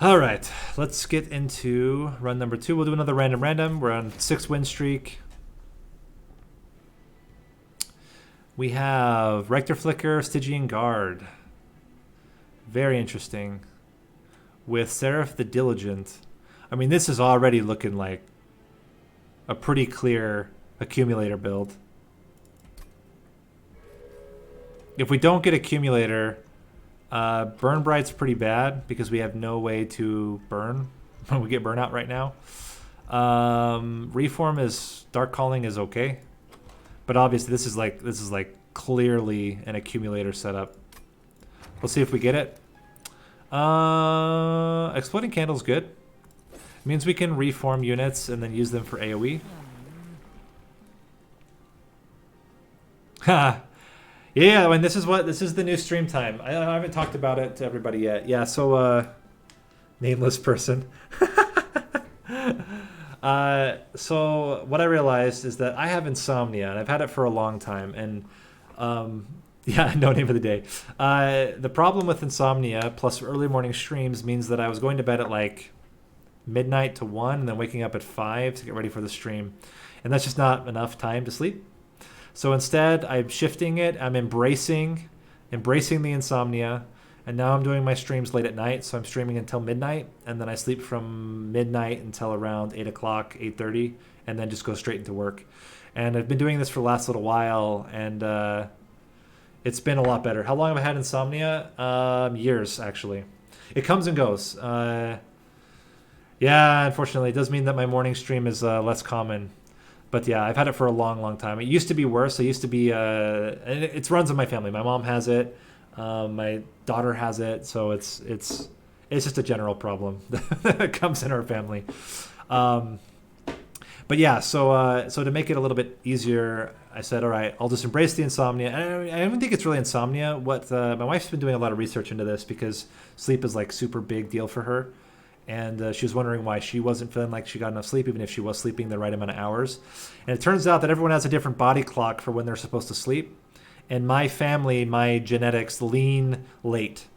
All right, let's get into run number 2. We'll do another random. We're on 6-win streak. We have Rector Flicker, Stygian Guard. Very interesting. With Seraph the Diligent. I mean, this is already looking like a pretty clear accumulator build. If we don't get accumulator, burn bright's pretty bad because we have no way to burn when we get burnout right now. Reform is Dark Calling is okay, but obviously this is like clearly an accumulator setup. We'll see if we get it. Exploding Candle's good. It means we can reform units and then use them for AoE. Ha. Yeah, I mean, this is the new stream time. I haven't talked about it to everybody yet. Yeah, so nameless person. So what I realized is that I have insomnia, and I've had it for a long time. And yeah, no name of the day. The problem with insomnia plus early morning streams means that I was going to bed at like midnight to 1 and then waking up at 5 to get ready for the stream, and that's just not enough time to sleep. So instead, I'm shifting it. I'm embracing the insomnia, and now I'm doing my streams late at night. So I'm streaming until midnight, and then I sleep from midnight until around 8 o'clock, 8:30, and then just go straight into work. And I've been doing this for the last little while, and it's been a lot better. How long have I had insomnia? Years, actually. It comes and goes. Yeah, unfortunately, it does mean that my morning stream is less common. But yeah, I've had it for a long time. It used to be worse. It used to be, and it runs in my family. My mom has it. My daughter has it. So it's just a general problem that comes in our family. But yeah, so to make it a little bit easier, I said, all right, I'll just embrace the insomnia. And I don't think it's really insomnia. My wife's been doing a lot of research into this because sleep is like super big deal for her. And she was wondering why she wasn't feeling like she got enough sleep, even if she was sleeping the right amount of hours. And it turns out that everyone has a different body clock for when they're supposed to sleep. And my family, my genetics lean late.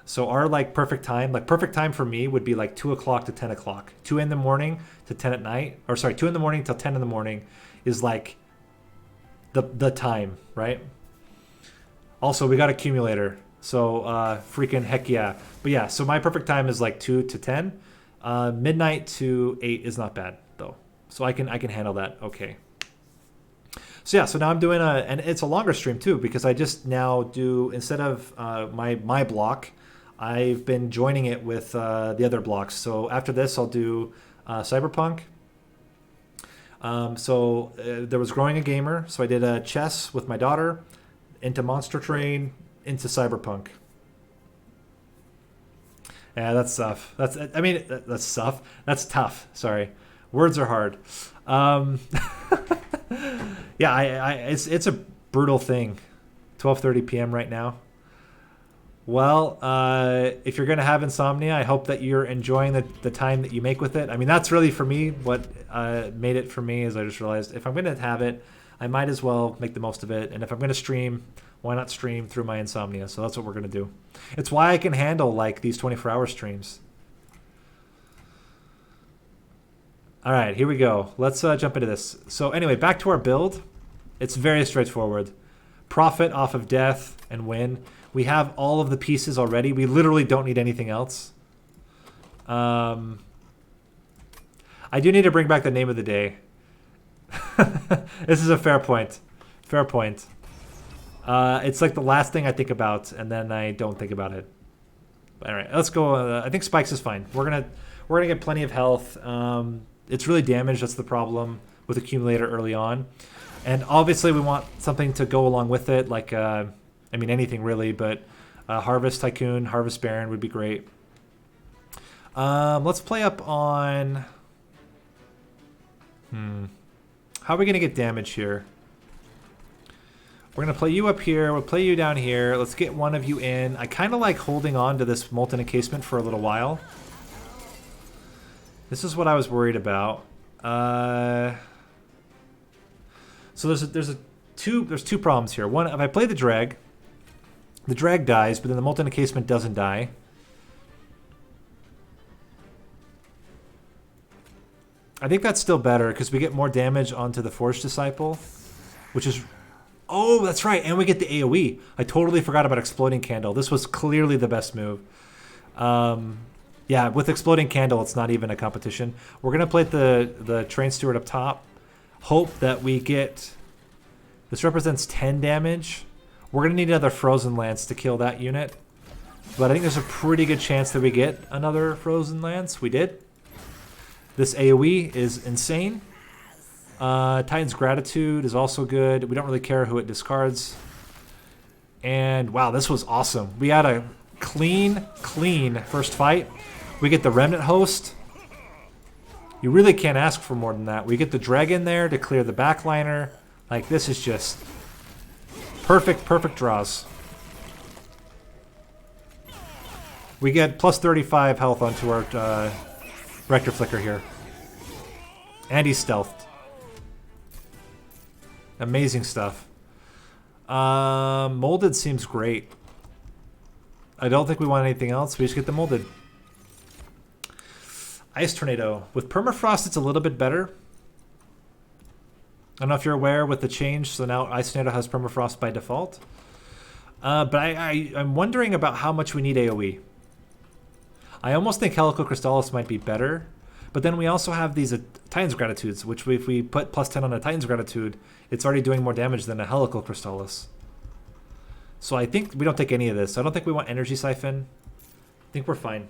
So our perfect time for me would be like 2 o'clock to 10 o'clock. 2 in the morning to 10 at night. Or sorry, 2 in the morning till 10 in the morning is like the time, right? Also, we got accumulator. So freaking heck yeah. But yeah, so my perfect time is like 2 to 10. Midnight to 8 is not bad though. So I can handle that okay. So yeah, so now I'm doing and it's a longer stream too, because I just now do, instead of my block, I've been joining it with the other blocks. So after this I'll do Cyberpunk. There was Growing a Gamer, so I did chess with my daughter, into Monster Train, into Cyberpunk. Yeah, that's tough. That's tough. That's tough. Sorry, words are hard. Yeah, it's a brutal thing. 12:30 p.m. right now. Well, if you're gonna have insomnia, I hope that you're enjoying the time that you make with it. I mean, that's really for me what made it for me, is I just realized if I'm gonna have it, I might as well make the most of it. And if I'm gonna stream, why not stream through my insomnia? So that's what we're going to do. It's why I can handle like these 24-hour streams. All right, here we go. Let's jump into this. So anyway, back to our build. It's very straightforward. Profit off of death and win. We have all of the pieces already. We literally don't need anything else. I do need to bring back the name of the day. This is a fair point. Fair point. It's like the last thing I think about, and then I don't think about it. All right, let's go. I think Spikes is fine. We're gonna get plenty of health. It's really damaged. That's the problem with Accumulator early on, and obviously we want something to go along with it. Like, I mean, anything really, but Harvest Tycoon, Harvest Baron would be great. Let's play up on. How are we gonna get damage here? We're going to play you up here. We'll play you down here. Let's get one of you in. I kind of like holding on to this Molten Encasement for a little while. This is what I was worried about. So there's two problems here. One, if I play the drag dies, but then the Molten Encasement doesn't die. I think that's still better because we get more damage onto the Forged Disciple, which is... Oh, that's right. And we get the AoE. I totally forgot about Exploding Candle. This was clearly the best move. Yeah, with Exploding Candle, it's not even a competition. We're going to play the Train Steward up top. Hope that we get... This represents 10 damage. We're going to need another Frozen Lance to kill that unit. But I think there's a pretty good chance that we get another Frozen Lance. We did. This AoE is insane. Titan's Gratitude is also good. We don't really care who it discards. And wow, this was awesome. We had a clean first fight. We get the Remnant Host. You really can't ask for more than that. We get the Dragon there to clear the backliner. Like, this is just perfect draws. We get plus 35 health onto our Rector Flicker here. And he's stealthed. Amazing stuff. Molded seems great. I don't think we want anything else. We just get the Molded. Ice Tornado. With Permafrost, it's a little bit better. I don't know if you're aware with the change, so now Ice Tornado has Permafrost by default. But I'm wondering about how much we need AoE. I almost think Helical Crystallis might be better. But then we also have these Titan's Gratitudes, which if we put plus 10 on a Titan's Gratitude, it's already doing more damage than a Helical Crystallis. So I think we don't take any of this. I don't think we want Energy Siphon. I think we're fine.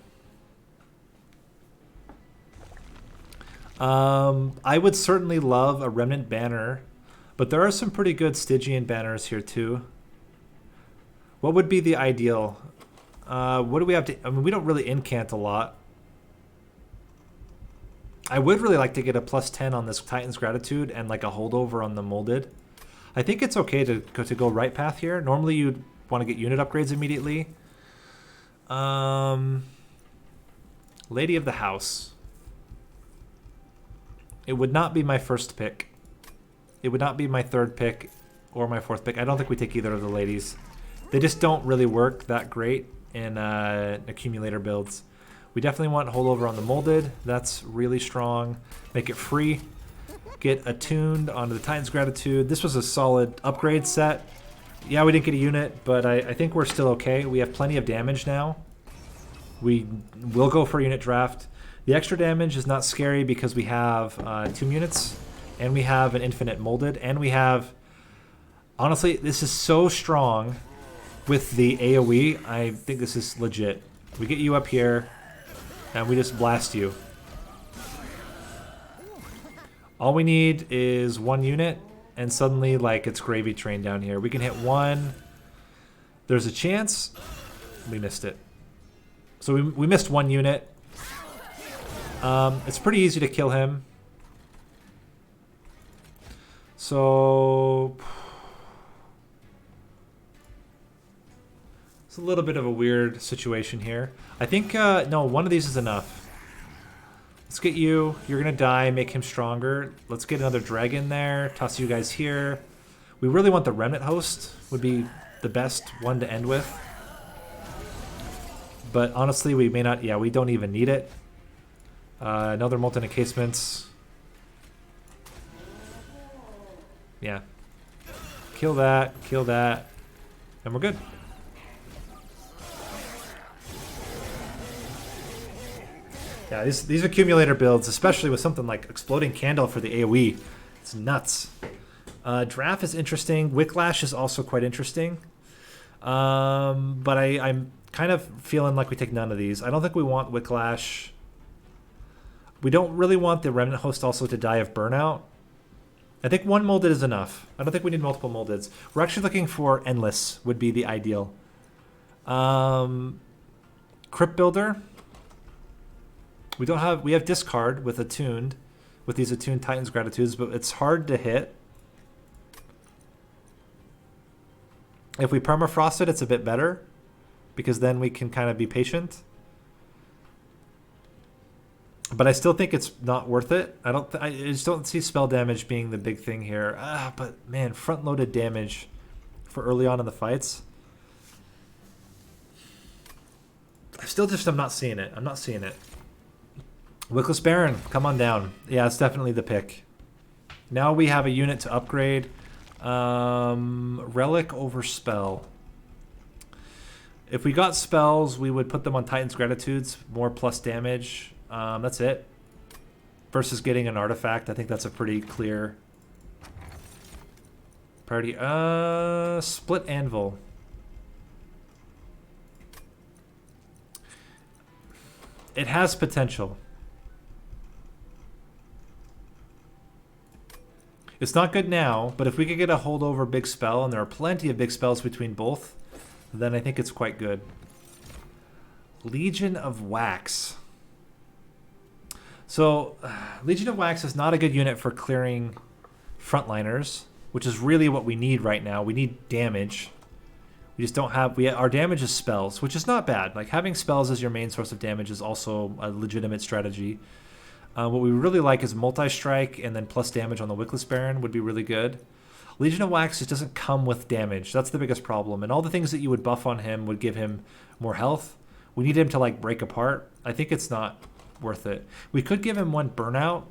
I would certainly love a Remnant Banner, but there are some pretty good Stygian banners here too. What would be the ideal? What do we have to... I mean, we don't really incant a lot. I would really like to get a plus 10 on this Titan's Gratitude and like a holdover on the Molded. I think it's okay to go right path here. Normally you'd want to get unit upgrades immediately. Lady of the House. It would not be my first pick. It would not be my third pick or my fourth pick. I don't think we take either of the ladies. They just don't really work that great in accumulator builds. We definitely want holdover on the Molded. That's really strong. Make it free. Get attuned onto the Titan's Gratitude. This was a solid upgrade set. Yeah, we didn't get a unit, but I think we're still okay. We have plenty of damage now. We will go for a unit draft. The extra damage is not scary because we have 2 units, and we have an infinite Molded, and we have... Honestly, this is so strong with the AoE. I think this is legit. We get you up here, and we just blast you. All we need is 1 unit, and suddenly, like, it's gravy train down here. We can hit 1. There's a chance. We missed it. So we missed 1 unit. It's pretty easy to kill him. So... It's a little bit of a weird situation here. I think, no, 1 of these is enough. Let's get you. You're going to die. Make him stronger. Let's get another dragon there. Toss you guys here. We really want the Remnant Host. Would be the best one to end with. But honestly, we may not... Yeah, we don't even need it. Another Molten Encasements. Yeah. Kill that. Kill that. And we're good. Yeah, these accumulator builds, especially with something like Exploding Candle for the AoE, it's nuts. Draft is interesting. Wicklash is also quite interesting. But I'm kind of feeling like we take none of these. I don't think we want Wicklash. We don't really want the Remnant Host also to die of burnout. I think 1 Molded is enough. I don't think we need multiple Moldeds. We're actually looking for Endless would be the ideal. Crypt Builder. We have discard with attuned, with these attuned Titan's Gratitudes, but it's hard to hit. If we permafrost it, it's a bit better, because then we can kind of be patient. But I still think it's not worth it. I just don't see spell damage being the big thing here. But man, front-loaded damage for early on in the fights. I'm not seeing it. I'm not seeing it. Wickless Baron, come on down. Yeah, it's definitely the pick. Now we have a unit to upgrade. Relic over spell. If we got spells, we would put them on Titan's Gratitudes. More plus damage. That's it. Versus getting an artifact. I think that's a pretty clear priority. Split Anvil. It has potential. It's not good now, but if we could get a holdover big spell, and there are plenty of big spells between both, then I think it's quite good. Legion of Wax. So, Legion of Wax is not a good unit for clearing frontliners, which is really what we need right now. We need damage. We just don't have... our damage is spells, which is not bad. Like, having spells as your main source of damage is also a legitimate strategy. What we really like is multi-strike and then plus damage on the Wickless Baron would be really good. Legion of Wax just doesn't come with damage. That's the biggest problem. And all the things that you would buff on him would give him more health. We need him to like break apart. I think it's not worth it. We could give him one burnout.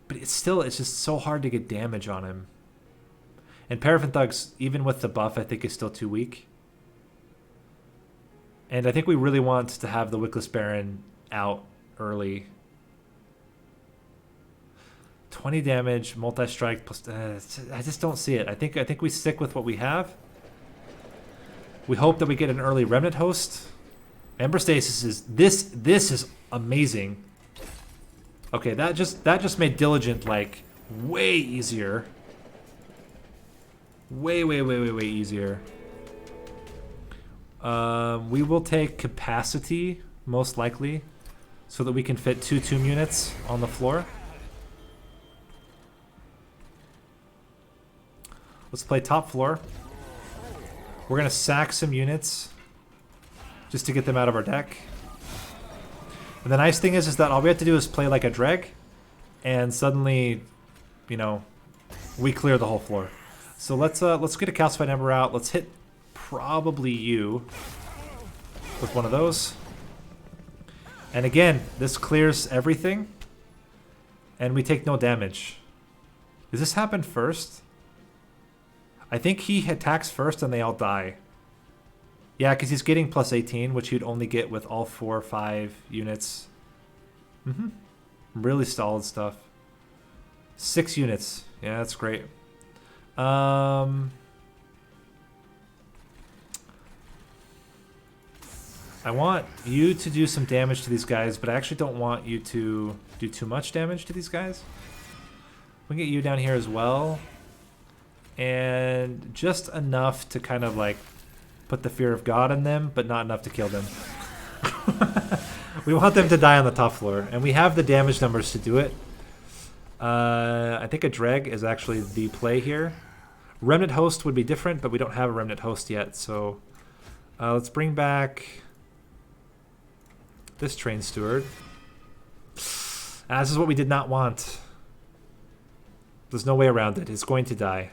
But it's just so hard to get damage on him. And Paraffin Thugs, even with the buff, I think is still too weak. And I think we really want to have the Wickless Baron out early. 20 damage, multi-strike plus... I just don't see it. I think we stick with what we have. We hope that we get an early Remnant Host. Ember Stasis is... This is amazing. Okay, that just made Diligent, like, way easier. Way easier. We will take Capacity, most likely, so that we can fit 2 tomb units on the floor. Let's play top floor. We're going to sack some units just to get them out of our deck. And the nice thing is that all we have to do is play like a Dreg, and suddenly, you know, we clear the whole floor. So let's get a Calcified Ember out. Let's hit probably you with one of those. And again, this clears everything, and we take no damage. Does this happen first? I think he attacks first and they all die. Yeah, because he's getting plus 18, which you'd only get with all 4 or 5 units. Really solid stuff. 6 units. Yeah, that's great. I want you to do some damage to these guys, but I actually don't want you to do too much damage to these guys. We can get you down here as well. And just enough to kind of like put the fear of God in them, but not enough to kill them. We want them to die on the top floor, and we have the damage numbers to do it. I think a Dreg is actually the play here. Remnant Host would be different, but we don't have a Remnant Host yet, so let's bring back this Train Steward. This is what we did not want. There's no way around it. It's going to die.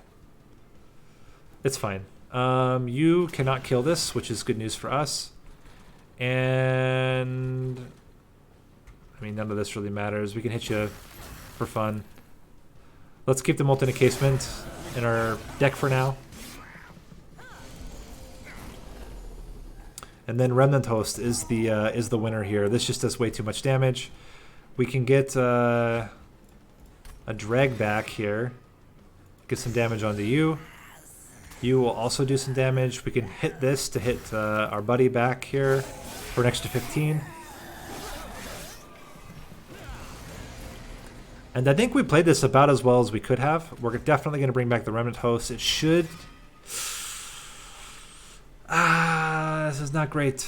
It's fine. You cannot kill this, which is good news for us. And I mean, none of this really matters. We can hit you for fun. Let's keep the Molten Encasement in our deck for now. And then Remnant Host is the winner here. This just does way too much damage. We can get a Drag back here. Get some damage onto you. You will also do some damage. We can hit this to hit our buddy back here for an extra 15. And I think we played this about as well as we could have. We're definitely going to bring back the Remnant Host. It should... this is not great.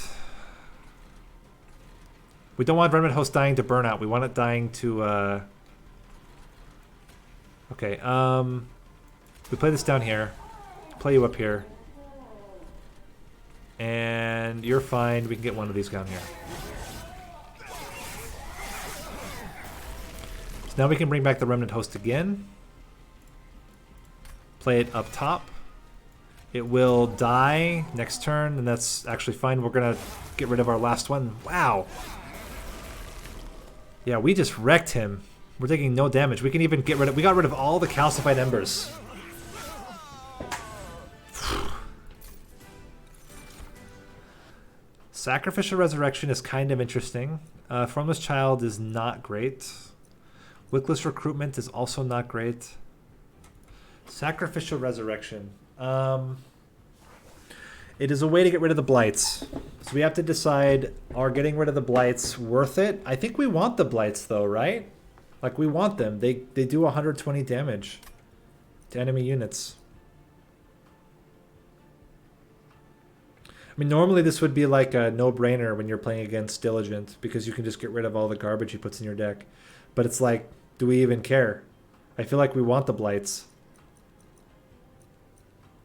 We don't want Remnant Host dying to burnout. We want it dying to... Okay, we play this down here. Play you up here. And you're fine. We can get one of these down here. So now we can bring back the Remnant Host again. Play it up top. It will die next turn, and that's actually fine. We're going to get rid of our last one. Wow. Yeah, we just wrecked him. We're taking no damage. We can even get rid of... We got rid of all the calcified embers. Sacrificial Resurrection is kind of interesting. Formless Child is not great. Wickless Recruitment is also not great. Sacrificial Resurrection. It is a way to get rid of the blights. So we have to decide, are getting rid of the blights worth it? I think we want the blights though, right? Like we want them. They do 120 damage to enemy units. I mean, normally this would be like a no-brainer when you're playing against Diligent because you can just get rid of all the garbage he puts in your deck. But it's like, do we even care? I feel like we want the blights.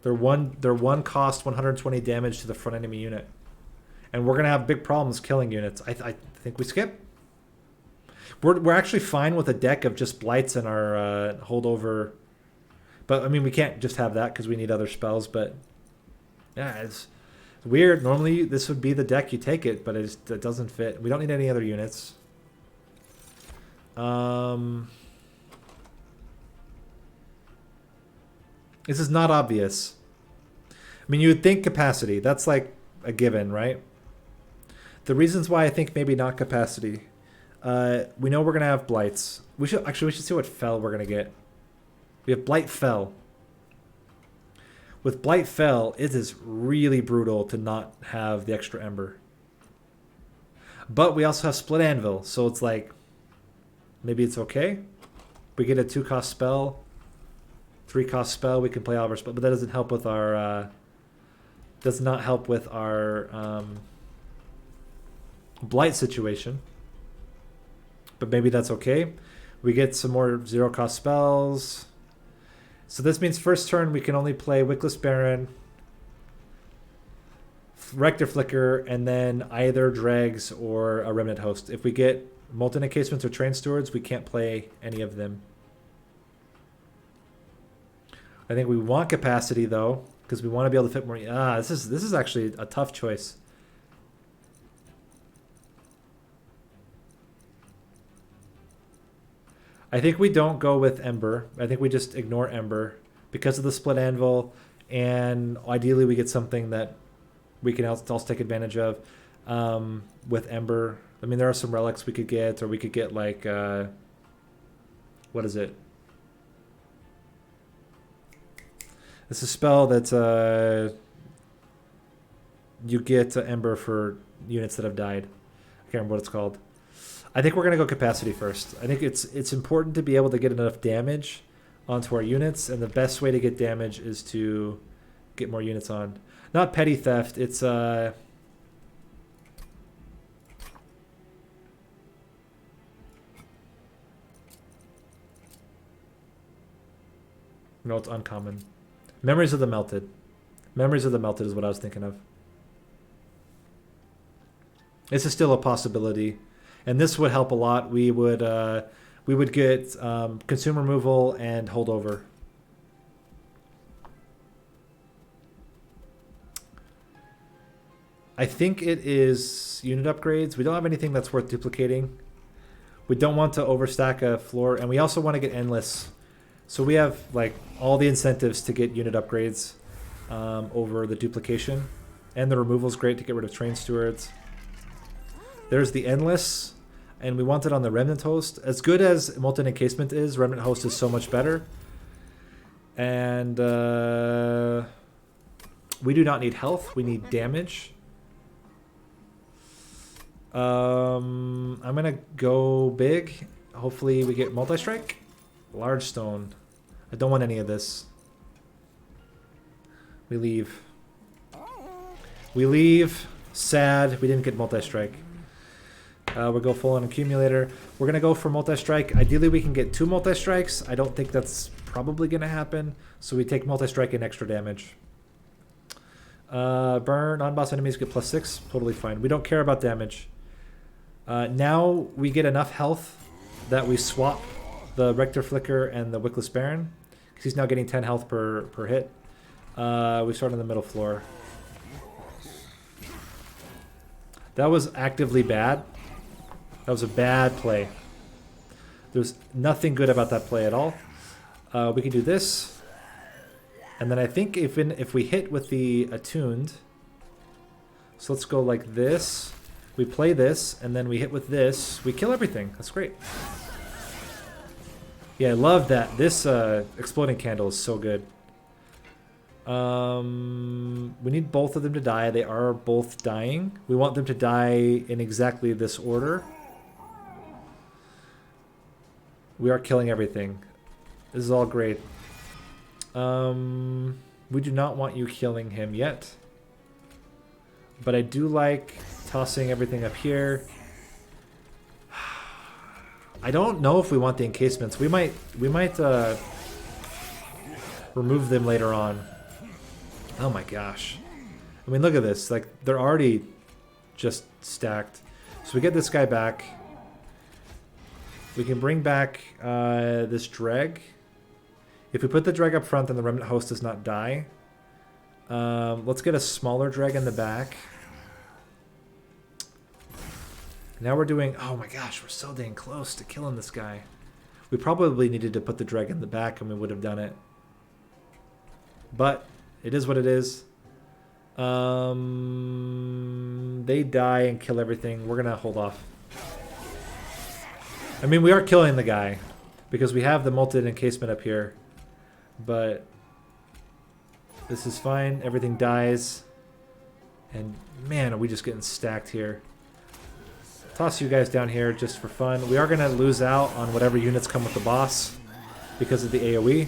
They're one cost 120 damage to the front enemy unit. And we're going to have big problems killing units. I think we skip. We're actually fine with a deck of just blights in our holdover. But, I mean, we can't just have that because we need other spells. But, yeah, it's weird. Normally, this would be the deck you take it, but it doesn't fit. We don't need any other units. This is not obvious. I mean, you would think capacity. That's like a given, right? The reasons why I think maybe not capacity. We know we're going to have blights. We should see what fell we're going to get. We have blight fell. With blight fell, it is really brutal to not have the extra ember. But we also have split anvil, so it's like maybe it's okay. We get a 2-cost spell. 3-cost spell, we can play all of our spell, but that doesn't help with our does not help with our blight situation. But maybe that's okay. We get some more 0-cost spells. So this means first turn we can only play Wickless Baron, Rector Flicker, and then either Dregs or a Remnant Host. If we get Molten Encasements or Train Stewards, we can't play any of them. I think we want capacity though, because we want to be able to fit more. This is actually a tough choice. I think we don't go with Ember. I think we just ignore Ember because of the split anvil, and ideally we get something that we can also take advantage of with Ember. I mean, there are some relics we could get, or we could get like what is it? It's a spell that you get Ember for units that have died. I can't remember what it's called. I think we're going to go capacity first. I think it's important to be able to get enough damage onto our units, and the best way to get damage is to get more units on. Not petty theft, it's no, it's uncommon. Memories of the Melted. Memories of the Melted is what I was thinking of. This is still a possibility. And this would help a lot. We would get consume removal and holdover. I think it is unit upgrades. We don't have anything that's worth duplicating. We don't want to overstack a floor, and we also want to get endless. So we have like all the incentives to get unit upgrades over the duplication, and the removal is great to get rid of train stewards. There's the endless, and we want it on the Remnant Host. As good as Molten Encasement is, Remnant Host is so much better. And we do not need health. We need damage. I'm going to go big. Hopefully we get Multi-Strike. Large Stone. I don't want any of this. We leave. We leave. Sad. We didn't get Multi-Strike. We'll go full on Accumulator. We're going to go for Multi-Strike. Ideally, we can get 2 Multi-Strikes. I don't think that's probably going to happen. So we take Multi-Strike and extra damage. Burn. Non-boss enemies get +6. Totally fine. We don't care about damage. Now we get enough health that we swap the Rector Flicker and the Wickless Baron. Because he's now getting 10 health per hit. We start on the middle floor. That was actively bad. That was a bad play. There's nothing good about that play at all. We can do this. And then I think if we hit with the attuned, so let's go like this. We play this, and then we hit with this. We kill everything. That's great. Yeah, I love that. This exploding candle is so good. We need both of them to die. They are both dying. We want them to die in exactly this order. We are killing everything. This is all great. We do not want you killing him yet. But I do like tossing everything up here. I don't know if we want the encasements. We might remove them later on. Oh my gosh. I mean, look at this. Like, they're already just stacked. So we get this guy back. We can bring back this dreg. If we put the dreg up front, then the remnant host does not die. Let's get a smaller dreg in the back. Now we're doing... Oh my gosh, we're so dang close to killing this guy. We probably needed to put the dreg in the back and we would have done it. But it is what it is. They die and kill everything. We're going to hold off. I mean, we are killing the guy because we have the molten encasement up here. But this is fine. Everything dies. And man, are we just getting stacked here. Toss you guys down here just for fun. We are going to lose out on whatever units come with the boss because of the AoE.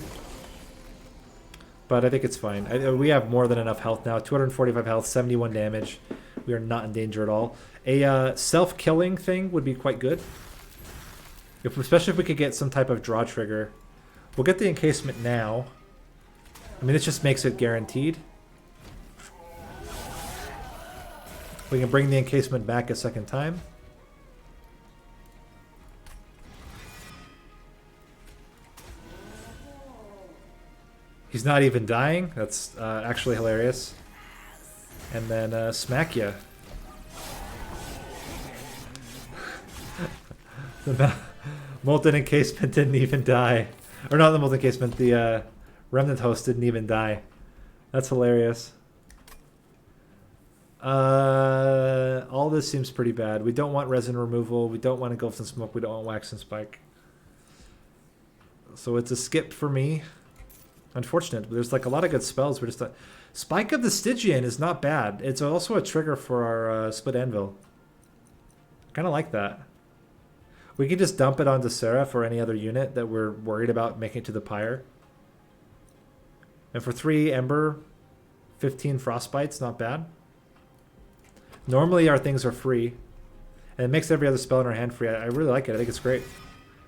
But I think it's fine. We have more than enough health now. 245 health, 71 damage. We are not in danger at all. A self-killing thing would be quite good. Especially if we could get some type of draw trigger. We'll get the encasement now. I mean, it just makes it guaranteed. We can bring the encasement back a second time. He's not even dying. That's actually hilarious. And then smack ya. The molten encasement didn't even die. Or not the molten encasement, the remnant host didn't even die. That's hilarious. All this seems pretty bad. We don't want resin removal. We don't want engulfed in smoke. We don't want wax and spike. So it's a skip for me. Unfortunate. There's like a lot of good spells. We're just Spike of the Stygian is not bad. It's also a trigger for our split anvil. Kind of like that. We can just dump it onto Seraph or any other unit that we're worried about making it to the pyre. And for 3 Ember, 15 Frostbite's not bad. Normally our things are free. And it makes every other spell in our hand free. I really like it. I think it's great.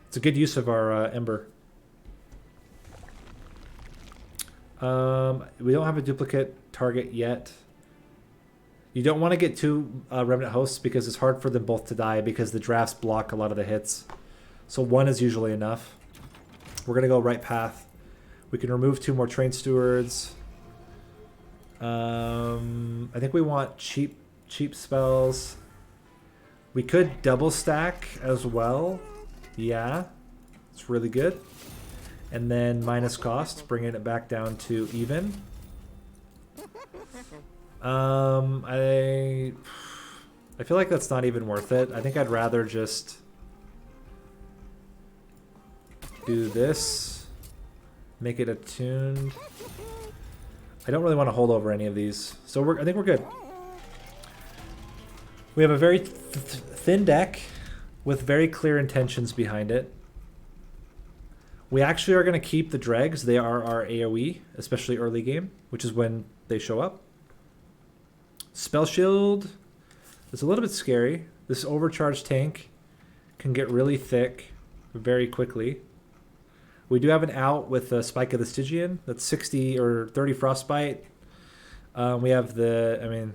It's a good use of our Ember. We don't have a duplicate target yet. You don't want to get 2 remnant hosts because it's hard for them both to die because the drafts block a lot of the hits. So 1 is usually enough. We're going to go right path. We can remove 2 more train stewards. I think we want cheap spells. We could double stack as well. Yeah, it's really good. And then minus cost, bringing it back down to even. I feel like that's not even worth it. I think I'd rather just do this, make it attuned. I don't really want to hold over any of these, so I think we're good. We have a very thin deck with very clear intentions behind it. We actually are going to keep the dregs. They are our AoE, especially early game, which is when they show up. Spell Shield is a little bit scary. This overcharged tank can get really thick very quickly. We do have an out with the Spike of the Stygian. That's 60 or 30 Frostbite. We have the,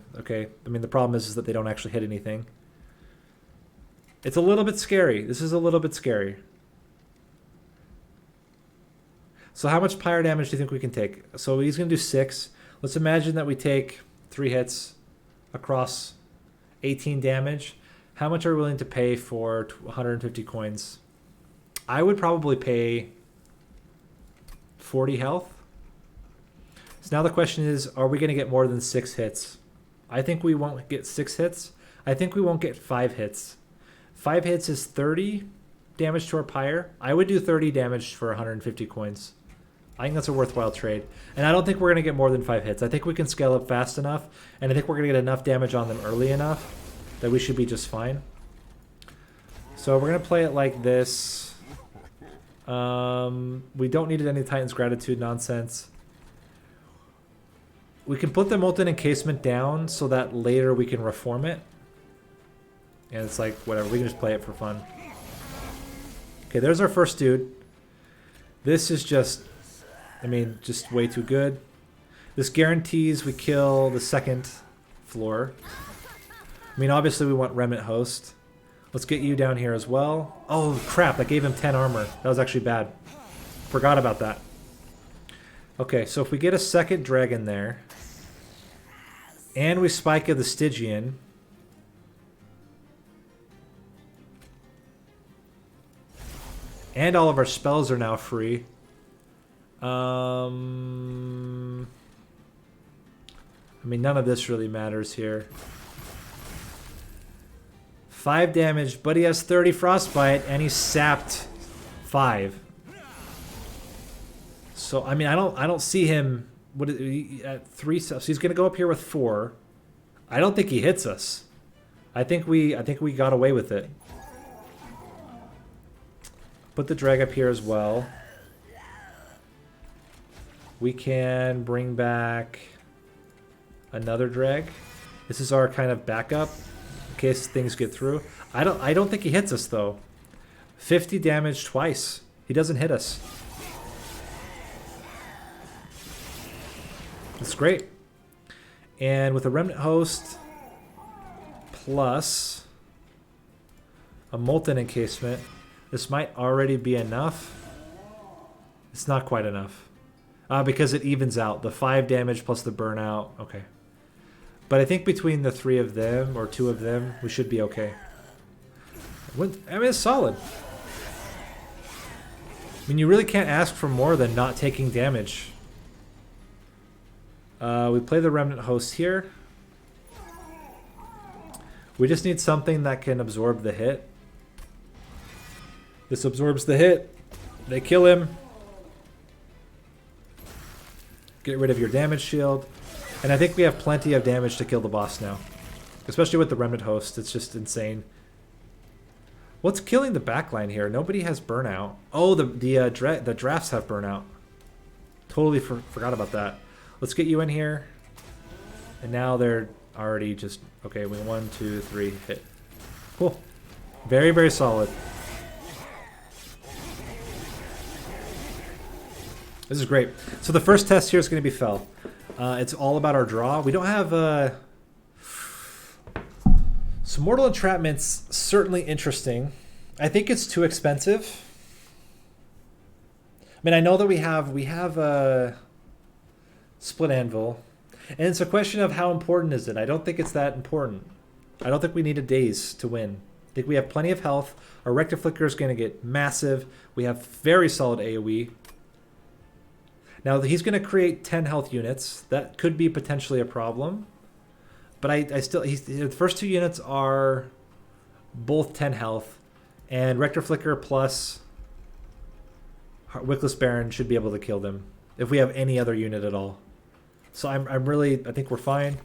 the problem is that they don't actually hit anything. It's a little bit scary. This is a little bit scary. So how much pyre damage do you think we can take? So he's going to do 6. Let's imagine that we take 3 hits across 18 damage. How much are we willing to pay for 150 coins? I would probably pay 40 health. So now the question is, are we going to get more than 6 hits? I think we won't get 6 hits. I think we won't get 5 hits. 5 hits is 30 damage to our pyre. I would do 30 damage for 150 coins. I think that's a worthwhile trade. And I don't think we're going to get more than 5 hits. I think we can scale up fast enough, and I think we're going to get enough damage on them early enough that we should be just fine. So we're going to play it like this. We don't need any Titan's Gratitude nonsense. We can put the Molten Encasement down so that later we can reform it. And it's like, whatever, we can just play it for fun. Okay, there's our first dude. This is just, I mean, just way too good. This guarantees we kill the second floor. I mean, obviously we want Remnant Host. Let's get you down here as well. Oh, crap, that gave him 10 armor. That was actually bad. Forgot about that. Okay, so if we get a second dragon there, and we spike of the Stygian, and all of our spells are now free. I mean, none of this really matters here. 5 damage, but he has 30 frostbite, and he's sapped 5. So I mean, I don't see him. What at 3? So he's gonna go up here with 4. I don't think he hits us. I think we got away with it. Put the drag up here as well. We can bring back another drag. This is our kind of backup in case things get through. I don't think he hits us though. 50 damage twice. He doesn't hit us. That's great. And with a Remnant Host plus a Molten Encasement, this might already be enough. It's not quite enough. Because it evens out. The 5 damage plus the burnout. Okay. But I think between the 3 of them, or 2 of them, we should be okay. I mean, it's solid. I mean, you really can't ask for more than not taking damage. We play the Remnant Host here. We just need something that can absorb the hit. This absorbs the hit. They kill him. Get rid of your damage shield. And I think we have plenty of damage to kill the boss now. Especially with the Remnant Host. It's just insane. What's killing the backline here? Nobody has burnout. Oh, the drafts have burnout. Totally forgot about that. Let's get you in here. And now they're already just... Okay, 1, 2, 3, hit. Cool. Very, very solid. This is great. So the first test here is going to be Fell. It's all about our draw. We don't have... So Mortal Entrapment's certainly interesting. I think it's too expensive. I mean, I know that we have a Split Anvil. And it's a question of how important is it. I don't think it's that important. I don't think we need a daze to win. I think we have plenty of health. Our Rectiflicker is going to get massive. We have very solid AoE. Now, he's going to create 10 health units. That could be potentially a problem. But I still... the first 2 units are both 10 health. And Rectiflicker plus Wickless Baron should be able to kill them. If we have any other unit at all. So I'm really... I think we're fine.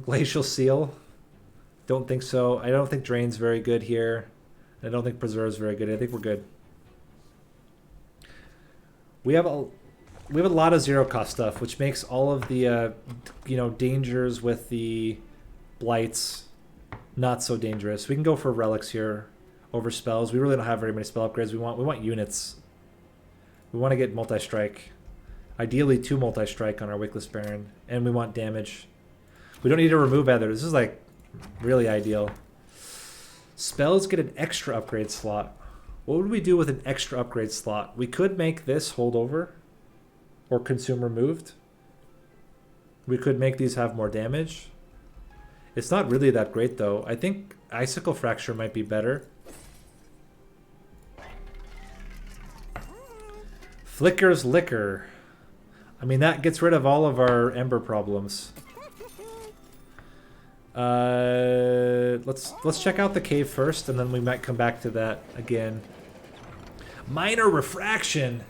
Glacial Seal. Don't think so. I don't think Drain's very good here. I don't think Preserve's very good. I think we're good. We have a lot of zero cost stuff, which makes all of the dangers with the blights not so dangerous. We can go for relics here over spells. We really don't have very many spell upgrades. We want units. We want to get multi-strike. Ideally 2 multi-strike on our Wickless Baron, and we want damage. We don't need to remove either. This is like really ideal. Spells get an extra upgrade slot. What would we do with an extra upgrade slot? We could make this holdover or consume removed. We could make these have more damage. It's not really that great though. I think Icicle Fracture might be better. Flicker's Liquor. I mean, that gets rid of all of our ember problems. Let's check out the cave first, and then we might come back to that again. Minor refraction.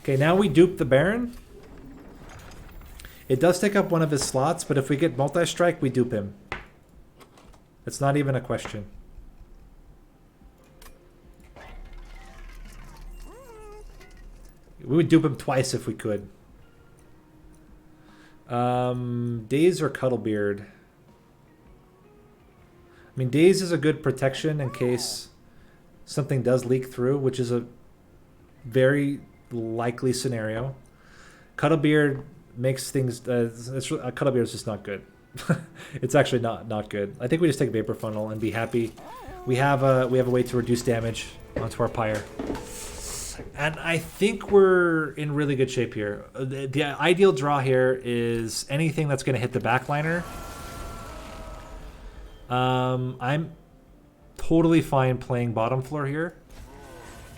Okay, now we dupe the Baron. It does take up one of his slots, but if we get multi-strike, we dupe him. It's not even a question. We would dupe him twice if we could. Daze or Cuddlebeard? I mean, Daze is a good protection in case something does leak through, which is a very likely scenario. Cuddlebeard makes things... Cuddlebeard is just not good. It's actually not good. I think we just take Vapor Funnel and be happy. We have a way to reduce damage onto our Pyre. And I think we're in really good shape here. The ideal draw here is anything that's going to hit the backliner. I'm totally fine playing bottom floor here.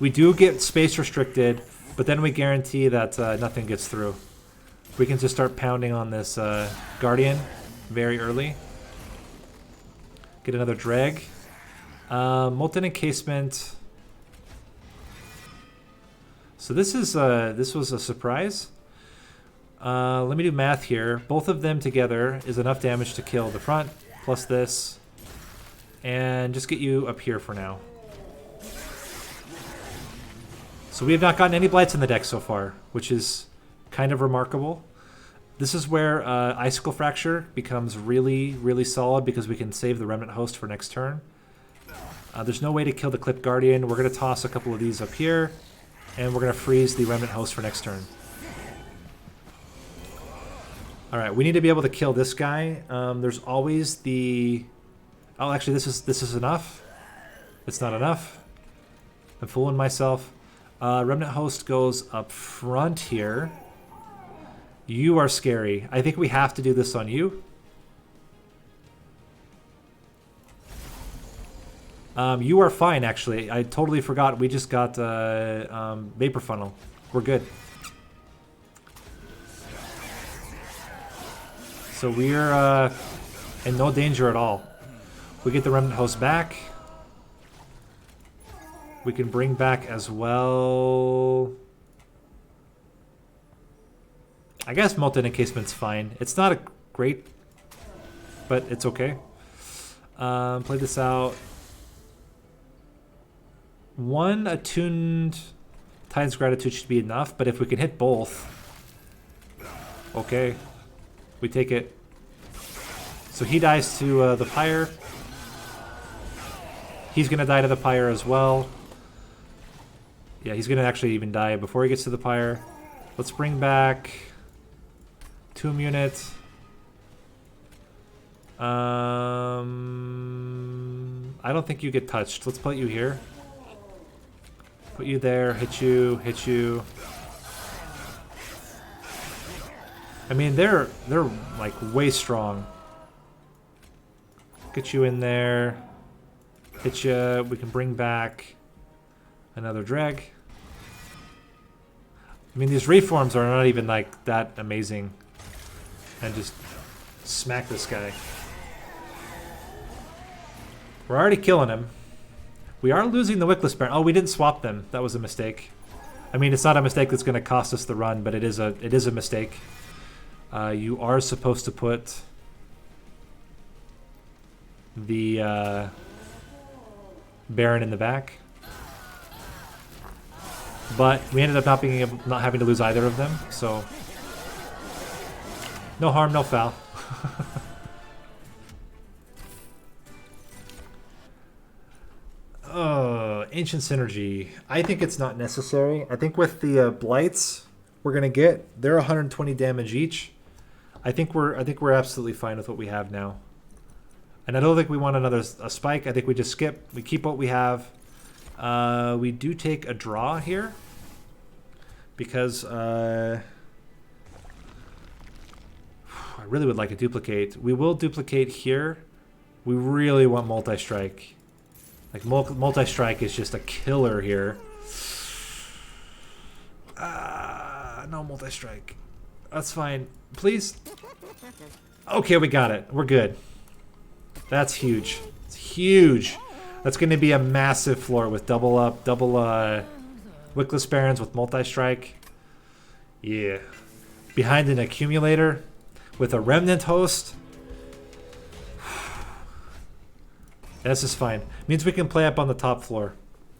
We do get space restricted, but then we guarantee that nothing gets through. We can just start pounding on this Guardian very early. Get another drag. Molten Encasement. So this was a surprise. Let me do math here. Both of them together is enough damage to kill the front, plus this. And just get you up here for now. So we have not gotten any blights in the deck so far, which is kind of remarkable. This is where Icicle Fracture becomes really, really solid because we can save the Remnant Host for next turn. There's no way to kill the Clip Guardian. We're going to toss a couple of these up here. And we're going to freeze the Remnant Host for next turn. Alright, we need to be able to kill this guy. There's always the... Oh, actually, this is enough. It's not enough. I'm fooling myself. Remnant Host goes up front here. You are scary. I think we have to do this on you. You are fine, actually. I totally forgot. We just got Vapor Funnel. We're good. So we're in no danger at all. We get the Remnant Host back. We can bring back as well... I guess Molten Encasement's fine. It's not a great, but it's okay. Play this out. One attuned Titan's Gratitude should be enough, but if we can hit both, okay, we take it. So he dies to the Pyre. He's going to die to the Pyre as well. Yeah, he's going to actually even die before he gets to the Pyre. Let's bring back Tomb Unit. I don't think you get touched. Let's put you here. Put you there, hit you, hit you. I mean, they're like way strong. Get you in there. Hit you. We can bring back another drag. I mean, these reforms are not even like that amazing. And just smack this guy. We're already killing him. We are losing the Wickless Baron. Oh, we didn't swap them. That was a mistake. I mean, it's not a mistake that's going to cost us the run, but it is a mistake. You are supposed to put the Baron in the back, but we ended up not having to lose either of them. So no harm, no foul. Ancient Synergy. I think it's not necessary. I think with the blights we're gonna get, they're 120 damage each. I think we're absolutely fine with what we have now. And I don't think we want another spike. I think we just skip. We keep what we have. We do take a draw here because I really would like a duplicate. We will duplicate here. We really want multi-strike. Like multi-strike is just a killer here. No multi-strike. That's fine. Please. Okay, we got it. We're good. That's huge. It's huge. That's going to be a massive floor with double Wickless Barons with multi-strike. Yeah. Behind an Accumulator with a Remnant Host. This is fine. Means we can play up on the top floor.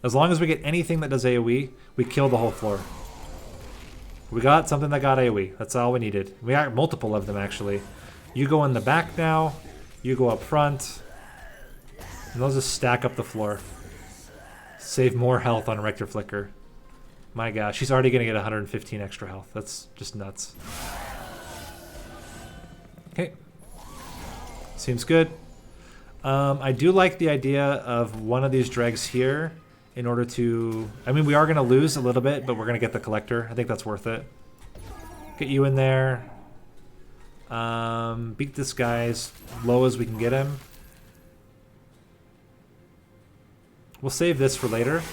As long as we get anything that does AoE, we kill the whole floor. We got something that got AoE. That's all we needed. We got multiple of them, actually. You go in the back now. You go up front. And they'll just stack up the floor. Save more health on Rector Flicker. My gosh, she's already going to get 115 extra health. That's just nuts. Okay. Seems good. I do like the idea of one of these dregs here in order to... I mean, we are going to lose a little bit, but we're going to get the Collector. I think that's worth it. Get you in there. Beat this guy as low as we can get him. We'll save this for later.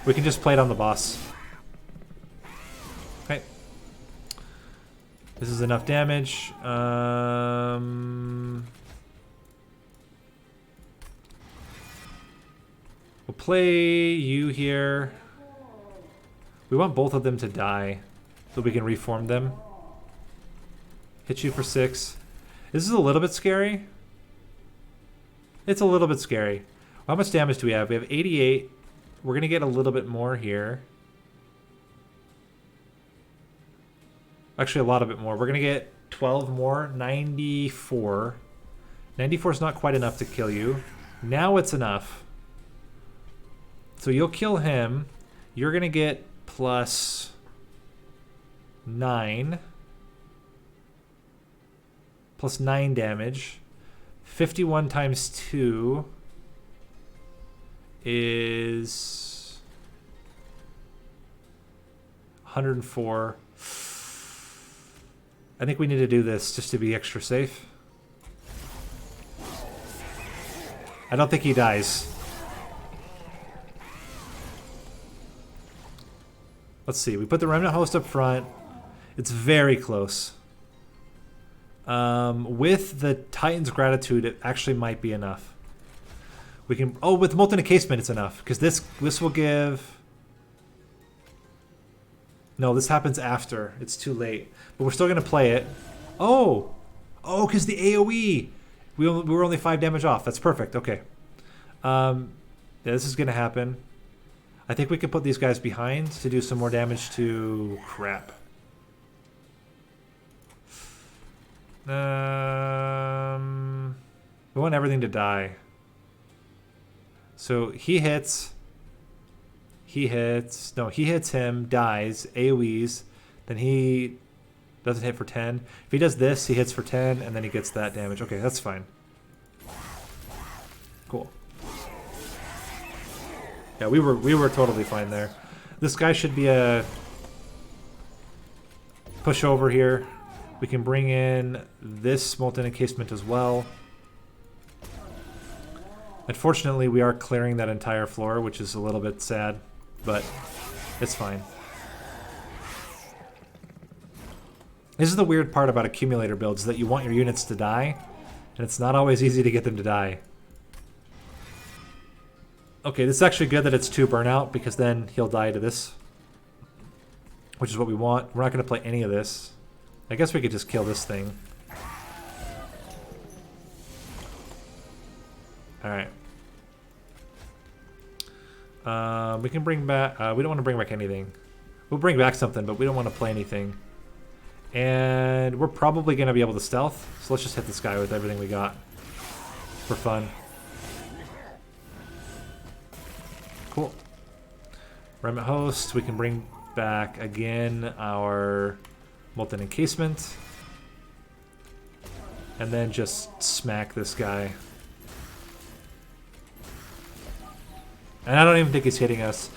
We can just play it on the boss. Okay. This is enough damage. We'll play you here. We want both of them to die so we can reform them. Hit you for 6. This is a little bit scary. It's a little bit scary. How much damage do we have? We have 88. We're going to get a little bit more here. Actually, a lot of it more. We're going to get 12 more. 94. 94 is not quite enough to kill you. Now it's enough. So you'll kill him. You're going to get plus 9. Plus 9 damage. 51 times 2 is 104. I think we need to do this just to be extra safe. I don't think he dies. Let's see. We put the Remnant Host up front. It's very close. With the Titan's Gratitude, it actually might be enough. We can... Oh, with Molten Encasement, it's enough. Because this will give... No, this happens after. It's too late. But we're still going to play it. Oh! Oh, because the AoE! We were only 5 damage off. That's perfect. Okay. Yeah, this is going to happen. I think we can put these guys behind to do some more damage to... Crap. We want everything to die. So he hits. He hits. No, he hits him, dies, AoEs. Then he doesn't hit for 10. If he does this, he hits for 10, and then he gets that damage. Okay, that's fine. Cool. Yeah, we were totally fine there. This guy should be a push over here. We can bring in this Molten Encasement as well. Unfortunately, we are clearing that entire floor, which is a little bit sad, but it's fine. This is the weird part about Accumulator builds, that you want your units to die, and it's not always easy to get them to die. Okay, this is actually good that it's 2 burnout, because then he'll die to this, which is what we want. We're not going to play any of this. I guess we could just kill this thing. Alright. We can bring back... we don't want to bring back anything. We'll bring back something, but we don't want to play anything. And we're probably going to be able to stealth. So let's just hit this guy with everything we got. For fun. Cool. Remnant Host. We can bring back, again, our... Molten Encasement. And then just smack this guy. And I don't even think he's hitting us.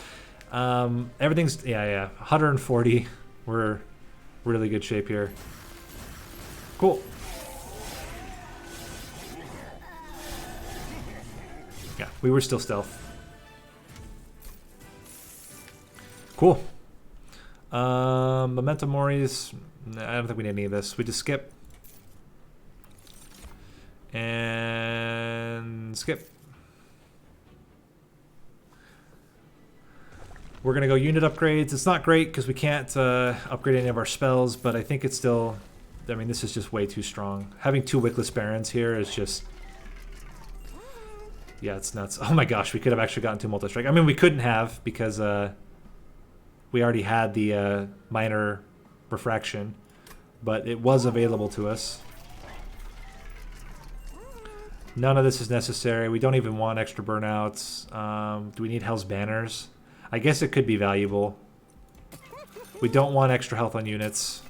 Everything's... Yeah. 140. We're really good shape here. Cool. Yeah, we were still stealth. Cool. Memento Mori's. I don't think we need any of this. We just skip. And skip. We're going to go unit upgrades. It's not great because we can't upgrade any of our spells, but I think it's still... I mean, this is just way too strong. Having 2 Wickless Barons here is just... Yeah, it's nuts. Oh my gosh, we could have actually gotten 2 Multi-Strike. I mean, we couldn't have because we already had the minor refraction, but it was available to us. None of this is necessary. We don't even want extra burnouts. Do we need Hell's Banners? I guess it could be valuable. We don't want extra health on units.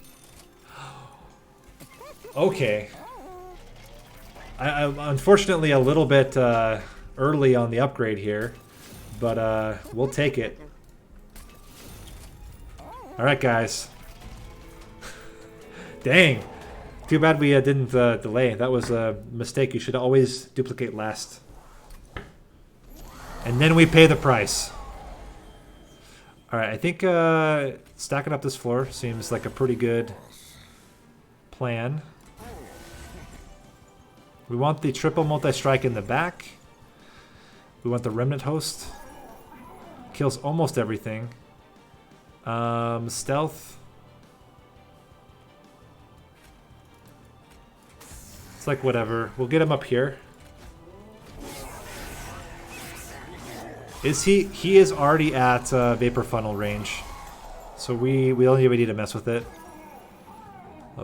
Okay. I'm unfortunately a little bit early on the upgrade here, but we'll take it. Alright, guys. Dang. Too bad we didn't delay. That was a mistake. You should always duplicate last. And then we pay the price. Alright, I think stacking up this floor seems like a pretty good plan. We want the triple multi-strike in the back. We want the Remnant Host. Kills almost everything. Stealth. It's like whatever. We'll get him up here. Is he? He is already at Vapor Funnel range. So we don't even need to mess with it.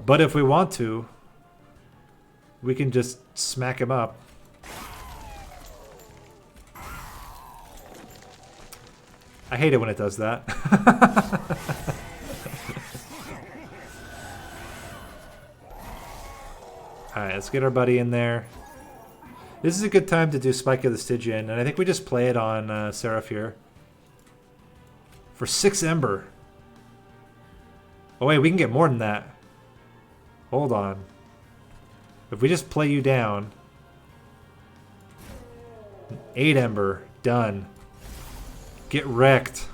But if we want to, we can just smack him up. I hate it when it does that. Alright, let's get our buddy in there. This is a good time to do Spike of the Stygian, and I think we just play it on Seraph here. For 6 Ember. Oh wait, we can get more than that. Hold on. If we just play you down... 8 Ember. Done. Get wrecked.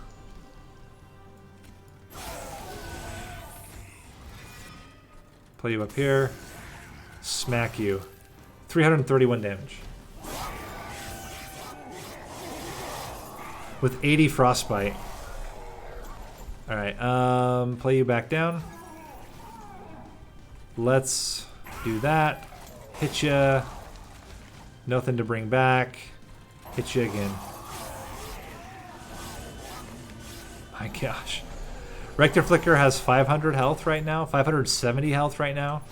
Play you up here. Smack you. 331 damage. With 80 frostbite. Alright, play you back down. Let's do that. Hit ya. Nothing to bring back. Hit you again. My gosh. Rector Flicker has 500 health right now. 570 health right now.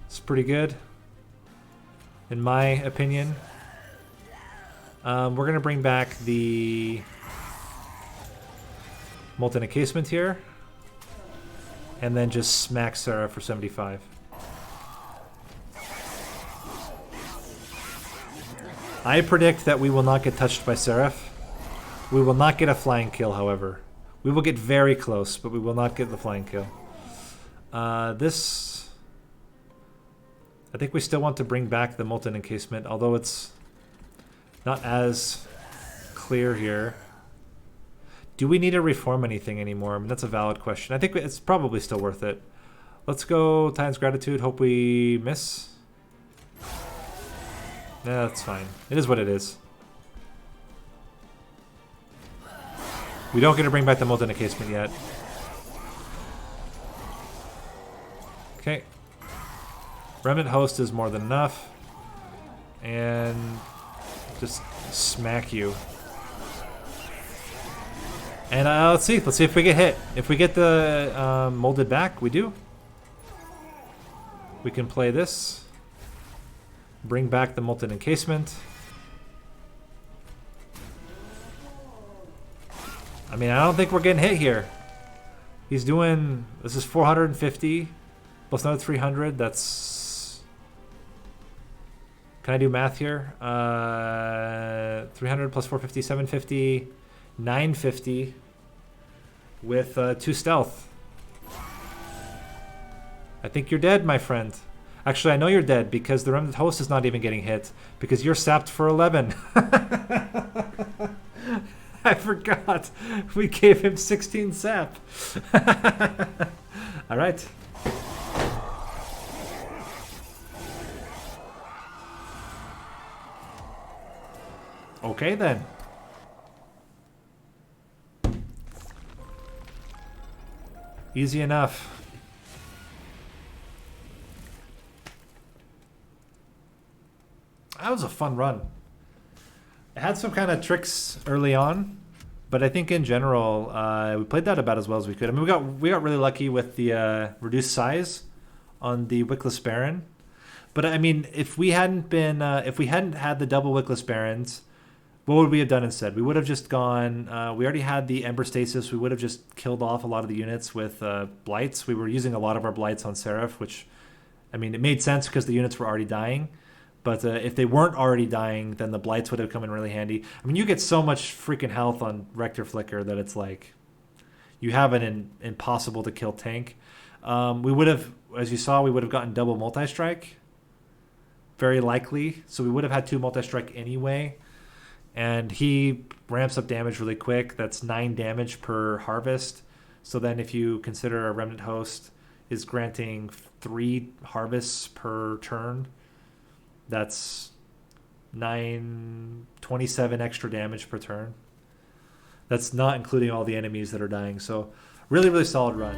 It's pretty good, in my opinion. We're going to bring back the Molten Encasement here. And then just smack Sarah for 75. I predict that we will not get touched by Seraph. We will not get a flying kill, however. We will get very close, but we will not get the flying kill. This... I think we still want to bring back the Molten Encasement, although it's not as clear here. Do we need to reform anything anymore? I mean, that's a valid question. I think it's probably still worth it. Let's go Titan's Gratitude. Hope we miss. Yeah, that's fine. It is what it is. We don't get to bring back the Molten Encasement yet. Okay. Remnant Host is more than enough. And just smack you. And let's see if we get hit. If we get the molded back, we do. We can play this. Bring back the Molten Encasement. I mean, I don't think we're getting hit here. He's doing... This is 450 plus another 300. That's... Can I do math here? 300 plus 450, 750, 950 with 2 stealth. I think you're dead, my friend. Actually, I know you're dead because the Remnant Host is not even getting hit because you're sapped for 11. I forgot. We gave him 16 sap. All right. Okay, then. Easy enough. That was a fun run. It had some kind of tricks early on, but I think in general we played that about as well as we could. I mean, we got really lucky with the reduced size on the Wickless Baron. But I mean, if we hadn't had the double Wickless Barons, what would we have done instead? We would have just gone. We already had the Ember Stasis. We would have just killed off a lot of the units with Blights. We were using a lot of our Blights on Seraph, which, I mean, it made sense because the units were already dying. But if they weren't already dying, then the Blights would have come in really handy. I mean, you get so much freaking health on Rector Flicker that it's like you have an impossible to kill tank. We would have, as you saw, we would have gotten double multi-strike. Very likely. So we would have had 2 multi-strike anyway. And he ramps up damage really quick. That's 9 damage per harvest. So then if you consider a Remnant Host is granting 3 harvests per turn, that's 27 extra damage per turn. That's not including all the enemies that are dying. So really, really solid run.